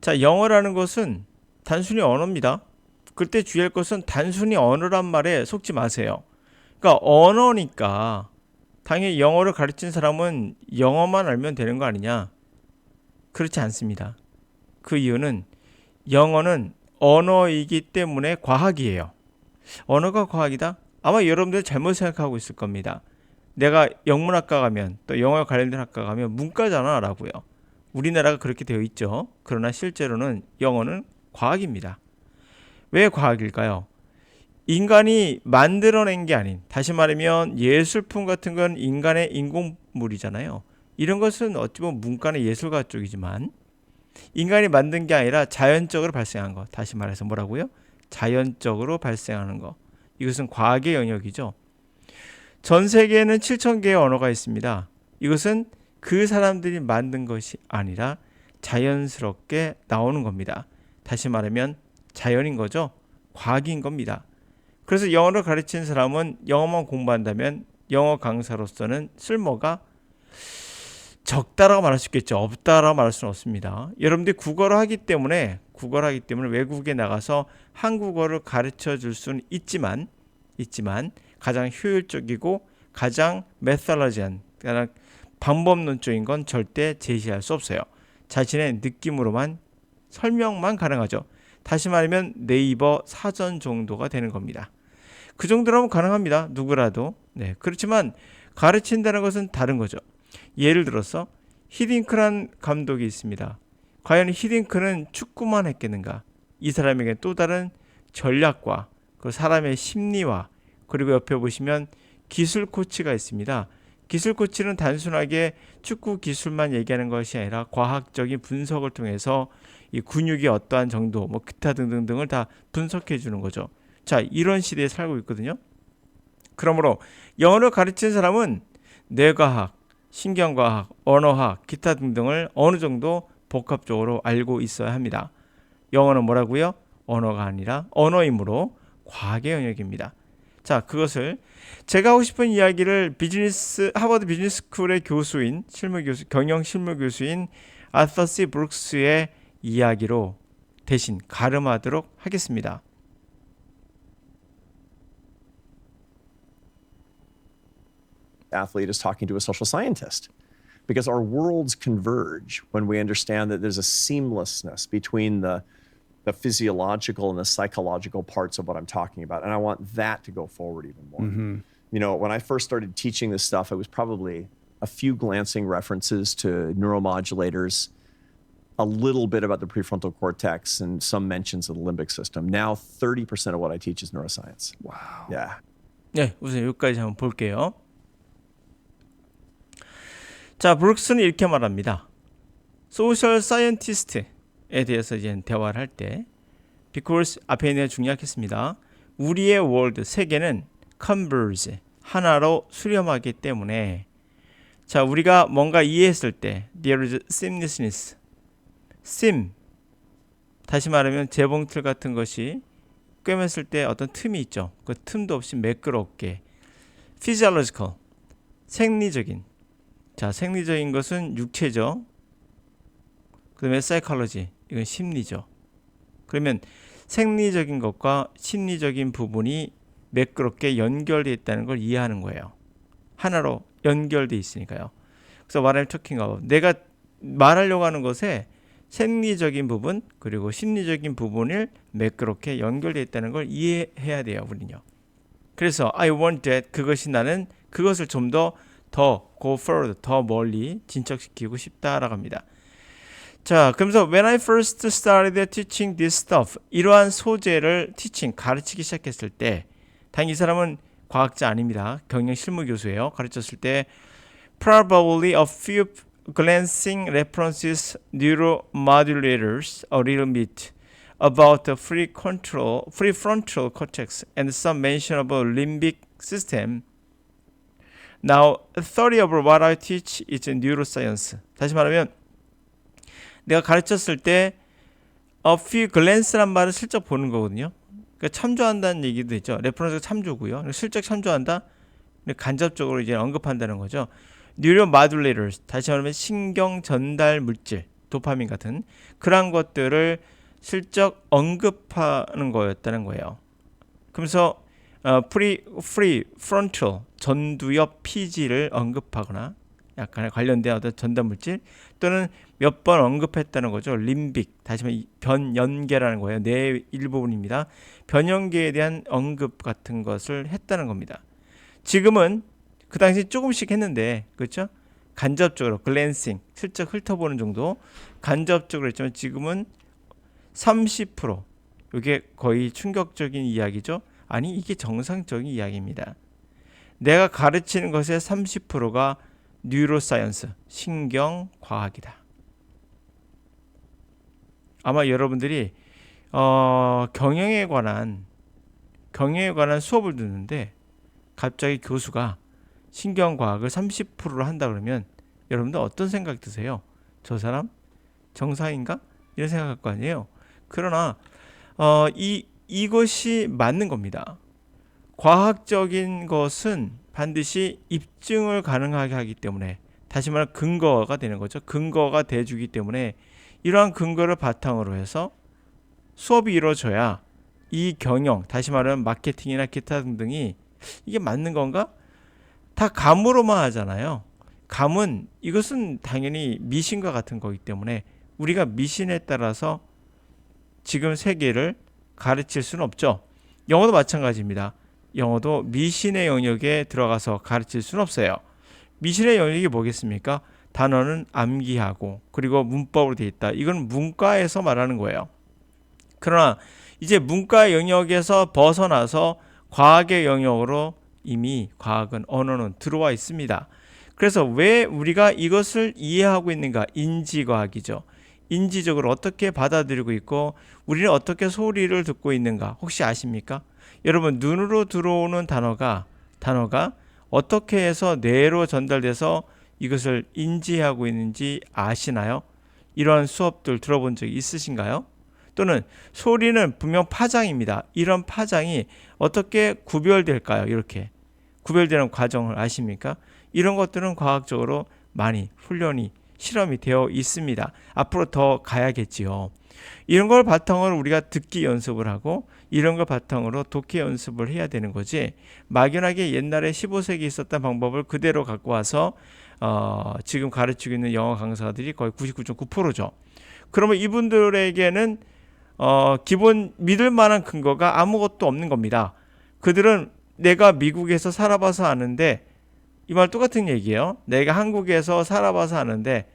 자, 영어라는 것은 단순히 언어입니다. 그때 주의할 것은 단순히 언어란 말에 속지 마세요. 그러니까 언어니까 당연히 영어를 가르친 사람은 영어만 알면 되는 거 아니냐? 그렇지 않습니다. 그 이유는 영어는 언어이기 때문에 과학이에요. 언어가 과학이다? 아마 여러분들 잘못 생각하고 있을 겁니다. 내가 영문학과 가면 또 영어 관련된 학과 가면 문과잖아 라고요. 우리나라가 그렇게 되어 있죠. 그러나 실제로는 영어는 과학입니다. 왜 과학일까요? 인간이 만들어낸 게 아닌, 다시 말하면 예술품 같은 건 인간의 인공물이잖아요. 이런 것은 어찌 보면 문과는 예술가 쪽이지만 인간이 만든 게 아니라 자연적으로 발생한 거. 다시 말해서 뭐라고요? 자연적으로 발생하는 거. 이것은 과학의 영역이죠. 전 세계에는 7천 개의 언어가 있습니다. 이것은 그 사람들이 만든 것이 아니라 자연스럽게 나오는 겁니다. 다시 말하면 자연인 거죠. 과학인 겁니다. 그래서 영어를 가르치는 사람은 영어만 공부한다면 영어 강사로서는 쓸모가 적다라고 말할 수 있겠죠. 없다라고 말할 수는 없습니다. 여러분들이 국어를 하기 때문에 외국에 나가서 한국어를 가르쳐 줄 수는 있지만 가장 효율적이고 가장 메시컬리한, 그러니까 방법론적인 건 절대 제시할 수 없어요. 자신의 느낌으로만 설명만 가능하죠. 다시 말하면 네이버 사전 정도가 되는 겁니다. 그 정도라면 가능합니다. 누구라도. 네, 그렇지만 가르친다는 것은 다른 거죠. 예를 들어서 히딩크란 감독이 있습니다. 과연 히딩크는 축구만 했겠는가? 이 사람에게 또 다른 전략과 그 사람의 심리와 그리고 옆에 보시면 기술 코치가 있습니다. 기술 코치는 단순하게 축구 기술만 얘기하는 것이 아니라 과학적인 분석을 통해서 이 근육이 어떠한 정도, 뭐 기타 등등등을 다 분석해 주는 거죠. 자, 이런 시대에 살고 있거든요. 그러므로 영어를 가르치는 사람은 뇌과학, 신경과학, 언어학, 기타 등등을 어느 정도 복합적으로 알고 있어야 합니다. 영어는 뭐라고요? 언어가 아니라 언어이므로 과학의 영역입니다. 자, 그것을 제가 하고 싶은 이야기를 하버드 비즈니스 스쿨의 교수인, 경영 실무 교수인 아서 C 브룩스의 이야기로 대신 가름하도록 하겠습니다. Athlete is talking to a social scientist because our worlds converge when we understand that there's a seamlessness between the physiological and the psychological parts of what I'm talking about. And I want that to go forward even more. You know, when I first started teaching this stuff, it was probably a few glancing references to neuromodulators, a little bit about the prefrontal cortex, and some mentions of the limbic system. Now 30% of what I teach is neuroscience. Wow. Yeah. 네, 우선 여기까지 한번 볼게요. 자, 브룩스는 이렇게 말합니다. 소셜 사이언티스트에 대해서 이제 대화를 할 때 because 앞에 있는 중요하겠습니다. 우리의 월드, 세계는 converge, 하나로 수렴하기 때문에 자, 우리가 뭔가 이해했을 때 there is seamlessness, 다시 말하면 재봉틀 같은 것이 꿰맸을 때 어떤 틈이 있죠. 그 틈도 없이 매끄럽게 physiological, 생리적인. 자, 생리적인 것은 육체죠. 그 다음에 psychology, 이건 심리죠. 그러면 생리적인 것과 심리적인 부분이 매끄럽게 연결되어 있다는 걸 이해하는 거예요. 하나로 연결되어 있으니까요. 그래서 what I'm talking about, 내가 말하려고 하는 것에 생리적인 부분 그리고 심리적인 부분을 매끄럽게 연결되어 있다는 걸 이해해야 돼요. 우리는요. 그래서 I want that, 그것이 나는 그것을 좀 더 go further, 더 멀리 진척시키고 싶다라고 합니다. 자, 그러면서 when I first started teaching this stuff, 이러한 소재를 가르치기 시작했을 때, 당연히 이 사람은 과학자 아닙니다. 경영 실무 교수예요. 가르쳤을 때 probably a few glancing references neuromodulators a little bit about the prefrontal cortex and some mention of a limbic system. Now, a theory of what I teach is neuroscience. 다시 말하면 내가 가르쳤을 때 a few glance란 말을 슬쩍 보는 거거든요. 그러니까 참조한다는 얘기도 있죠. 레퍼런스가 참조고요. 슬쩍 참조한다. 간접적으로 이제 언급한다는 거죠. neuromodulators, 다시 말하면 신경 전달 물질 도파민 같은 그러한 것들을 슬쩍 언급하는 거였다는 거예요. 그러면서 프론탈 전두엽 피지를 언급하거나 약간의 관련된 어떤 전달 물질 또는 몇 번 언급했다는 거죠. 림빅, 다시 말해 변연계라는 거예요. 뇌의 일부분입니다. 변연계에 대한 언급 같은 것을 했다는 겁니다. 지금은 그 당시 조금씩 했는데, 그렇죠? 간접적으로 글랜싱, 슬쩍 훑어보는 정도 간접적으로 했지만 지금은 30%. 이게 거의 충격적인 이야기죠. 아니, 이게 정상적인 이야기입니다. 내가 가르치는 것의 30%가 뉴로사이언스, 신경과학이다. 아마 여러분들이 경영에 관한 수업을 듣는데 갑자기 교수가 신경과학을 30%로 한다 그러면 여러분들 어떤 생각 드세요? 저 사람 정상인가? 이런 생각할 거 아니에요. 그러나 이것이 맞는 겁니다. 과학적인 것은 반드시 입증을 가능하게 하기 때문에, 다시 말해 근거가 되는 거죠. 근거가 돼주기 때문에 이러한 근거를 바탕으로 해서 수업이 이루어져야 이 경영, 다시 말하면 마케팅이나 기타 등등이 이게 맞는 건가? 다 감으로만 하잖아요. 감은 이것은 당연히 미신과 같은 거기 때문에 우리가 미신에 따라서 지금 세계를 가르칠 수는 없죠. 영어도 마찬가지입니다. 영어도 미신의 영역에 들어가서 가르칠 수는 없어요. 미신의 영역이 뭐겠습니까? 단어는 암기하고 그리고 문법으로 되어 있다. 이건 문과에서 말하는 거예요. 그러나 이제 문과 영역에서 벗어나서 과학의 영역으로 이미 과학은 언어는 들어와 있습니다. 그래서 왜 우리가 이것을 이해하고 있는가? 인지과학이죠. 인지적으로 어떻게 받아들이고 있고 우리는 어떻게 소리를 듣고 있는가? 혹시 아십니까? 여러분, 눈으로 들어오는 단어가 어떻게 해서 뇌로 전달돼서 이것을 인지하고 있는지 아시나요? 이런 수업들 들어본 적 있으신가요? 또는 소리는 분명 파장입니다. 이런 파장이 어떻게 구별될까요? 이렇게 구별되는 과정을 아십니까? 이런 것들은 과학적으로 많이 훈련이 실험이 되어 있습니다. 앞으로 더 가야겠지요. 이런 걸 바탕으로 우리가 듣기 연습을 하고 이런 걸 바탕으로 독해 연습을 해야 되는 거지, 막연하게 옛날에 15세기에 있었던 방법을 그대로 갖고 와서 지금 가르치고 있는 영어 강사들이 거의 99.9%죠. 그러면 이분들에게는 기본 믿을 만한 근거가 아무것도 없는 겁니다. 그들은 내가 미국에서 살아봐서 아는데, 이 말 똑같은 얘기예요. 내가 한국에서 살아봐서 아는데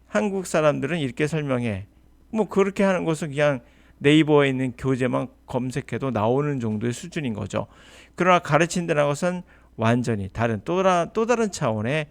한국 사람들은 이렇게 설명해. 뭐 그렇게 하는 것은 그냥 네이버에 있는 교재만 검색해도 나오는 정도의 수준인 거죠. 그러나 가르친다는 것은 완전히 다른 또 다른 차원의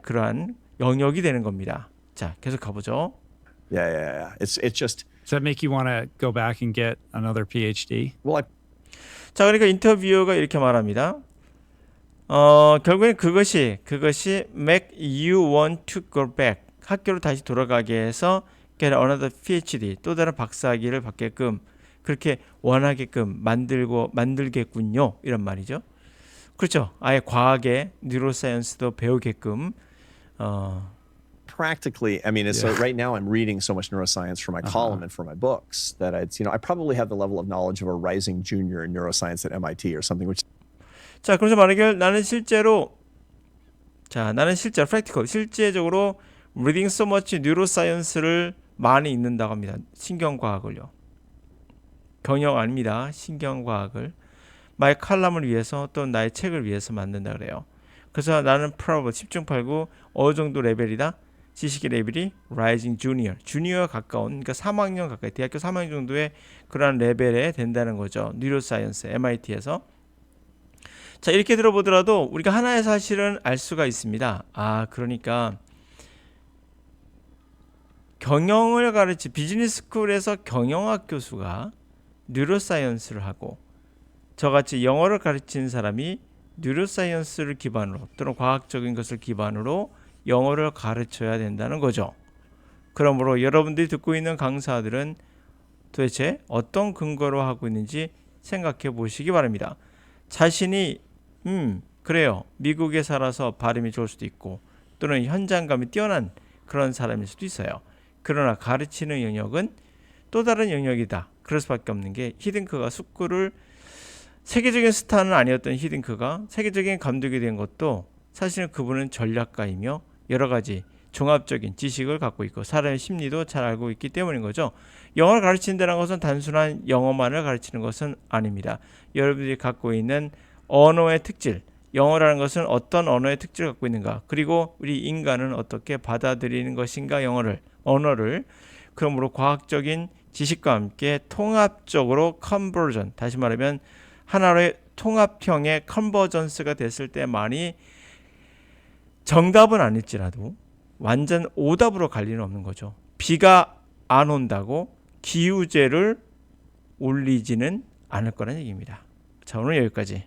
그러한 영역이 되는 겁니다. 자, 계속 가보죠. Yeah. It's just. Does that make you want to go back and get another PhD? Well, 자, 그러니까 인터뷰어가 이렇게 말합니다. 결국엔 그것이 make you want to go back, 학교로 다시 돌아가게 해서 get another PhD, 또 다른 박사학위를 받게끔 그렇게 원하게끔 만들겠군요. 이런 말이죠. 그렇죠. 아예 과학의 뉴로사이언스도 배우게끔. practically, I mean, so right now I'm reading so much neuroscience for my column and for my books that I probably have the level of knowledge of a rising junior in neuroscience at MIT or something, which. 자, 그래서 만약에 나는 실제로 practical, 실제적으로 reading so much neuroscience를 많이 읽는다고 합니다. 신경과학을요. 경영 아닙니다. 신경과학을 나의 칼럼을 위해서 또 나의 책을 위해서 만든다 그래요. 그래서 나는 probably 10중 8구 어느 정도 레벨이다? 지식의 레벨이 rising junior 가까운, 그러니까 3학년 가까이, 대학교 3학년 정도의 그런 레벨에 된다는 거죠. 뉴로사이언스 MIT에서. 자, 이렇게 들어보더라도 우리가 하나의 사실은 알 수가 있습니다. 그러니까 경영을 비즈니스 스쿨에서 경영학 교수가 뉴로사이언스를 하고 저같이 영어를 가르치는 사람이 뉴로사이언스를 기반으로 또는 과학적인 것을 기반으로 영어를 가르쳐야 된다는 거죠. 그러므로 여러분들이 듣고 있는 강사들은 도대체 어떤 근거로 하고 있는지 생각해 보시기 바랍니다. 자신이 그래요, 미국에 살아서 발음이 좋을 수도 있고 또는 현장감이 뛰어난 그런 사람일 수도 있어요. 그러나 가르치는 영역은 또 다른 영역이다. 그럴 수밖에 없는 게 히딩크가 축구를 세계적인 스타는 아니었던 히딩크가 세계적인 감독이 된 것도 사실은 그분은 전략가이며 여러 가지 종합적인 지식을 갖고 있고 사람의 심리도 잘 알고 있기 때문인 거죠. 영어를 가르친다는 것은 단순한 영어만을 가르치는 것은 아닙니다. 여러분들이 갖고 있는 언어의 특질, 영어라는 것은 어떤 언어의 특질을 갖고 있는가, 그리고 우리 인간은 어떻게 받아들이는 것인가, 언어를 그러므로 과학적인 지식과 함께 통합적으로 컨버전, 다시 말하면 하나의 통합형의 컨버전스가 됐을 때만이 정답은 아닐지라도 완전 오답으로 갈 리는 없는 거죠. 비가 안 온다고 기우제를 올리지는 않을 거라는 얘기입니다. 자, 오늘 여기까지.